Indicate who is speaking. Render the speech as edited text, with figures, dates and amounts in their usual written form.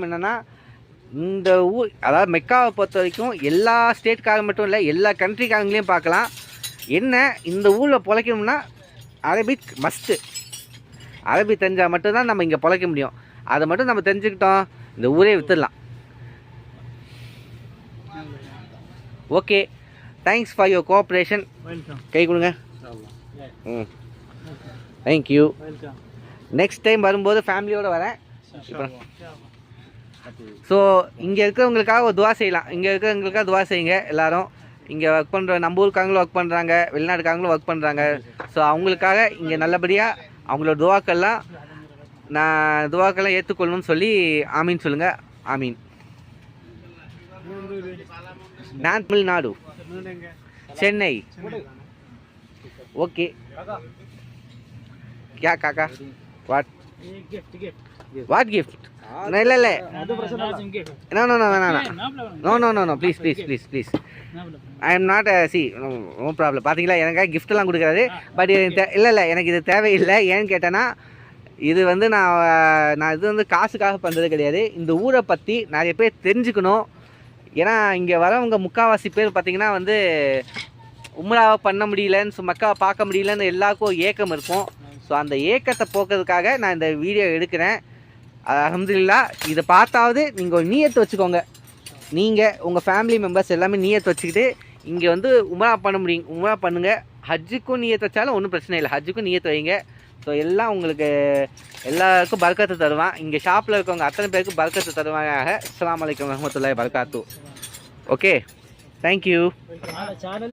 Speaker 1: என்னென்னா இந்த ஊர் அதாவது மெக்காவை பொறுத்த வரைக்கும் எல்லா ஸ்டேட்காரங்க மட்டும் இல்லை எல்லா கண்ட்ரிக்காரங்களையும் பார்க்கலாம். என்ன இந்த ஊரில் பிழைக்கணும்னா அரபிக் மஸ்ட்டு. அரபி தெரிஞ்சால் மட்டும்தான் நம்ம இங்கே பிழைக்க முடியும். அதை மட்டும் நம்ம தெரிஞ்சுக்கிட்டோம் இந்த ஊரே விற்றுடலாம். Okay, thanks for your cooperation. கை கொடுங்க. தேங்க்யூ. நெக்ஸ்ட் டைம் வரும்போது ஃபேமிலியோடு வரேன். ஸோ இங்கே இருக்கிறவங்களுக்காக ஒரு துவா செய்யலாம். இங்கே இருக்கிறவங்களுக்காக துவா செய்யுங்க எல்லோரும். இங்கே ஒர்க் பண்ணுற நம்ம ஊருக்காரங்களும் ஒர்க் பண்ணுறாங்க, வெளிநாட்டுக்காரங்களும் ஒர்க் பண்ணுறாங்க. ஸோ அவங்களுக்காக இங்கே நல்லபடியாக அவங்களோட துவாக்கெல்லாம் ஏற்றுக்கொள்ளணும்னு சொல்லி ஆமீன் சொல்லுங்கள். ஆமீன். நான் தமிழ்நாடு, சென்னை. ஓகே. क्या काका? What gift? இல்லை no please I am not no problem. பார்த்தீங்களா, எனக்காக கிஃப்டெல்லாம் கொடுக்குறாரு. பட் இல்லை எனக்கு இது தேவையில்லை. ஏன்னு கேட்டேன்னா இது வந்து நான் இது வந்து காசுக்காக பண்ணுறது கிடையாது. இந்த ஊரை பற்றி நிறைய பேர் தெரிஞ்சுக்கணும். ஏன்னா இங்கே வரவங்க முக்கால்வாசி பேர் பார்த்திங்கன்னா வந்து உம்ராவை பண்ண முடியலன்னு, மக்காவை பார்க்க முடியலன்னு எல்லாருக்கும் ஒரு ஏக்கம் இருக்கும். ஸோ அந்த ஏக்கத்தை போக்குறதுக்காக நான் இந்த வீடியோ எடுக்கிறேன். அல்ஹம்துலில்லாஹ். இதை பார்த்தாவது நீங்கள் ஒரு நியத்தை வச்சுக்கோங்க. நீங்கள் உங்கள் ஃபேமிலி மெம்பர்ஸ் எல்லாமே நியத்தை வச்சுக்கிட்டு இங்கே வந்து உம்ரா பண்ண முடியும், உம்ரா பண்ணுங்கள். ஹஜ்ஜுக்கும் நியத்தை வச்சாலும் ஒன்றும் பிரச்சனை இல்லை, ஹஜ்ஜுக்கும் நியத்தை வைங்க. ஸோ எல்லாம் உங்களுக்கு எல்லாருக்கும் பரக்கத்து தருவான். இங்கே ஷாப்பில் இருக்கவங்க அத்தனை பேருக்கு பரக்கத்து தருவாங்க. அஸ்ஸலாமு அலைக்கும் வரஹ்மத்துல்லாஹி வபரகாத்துஹு. Okay, thank you.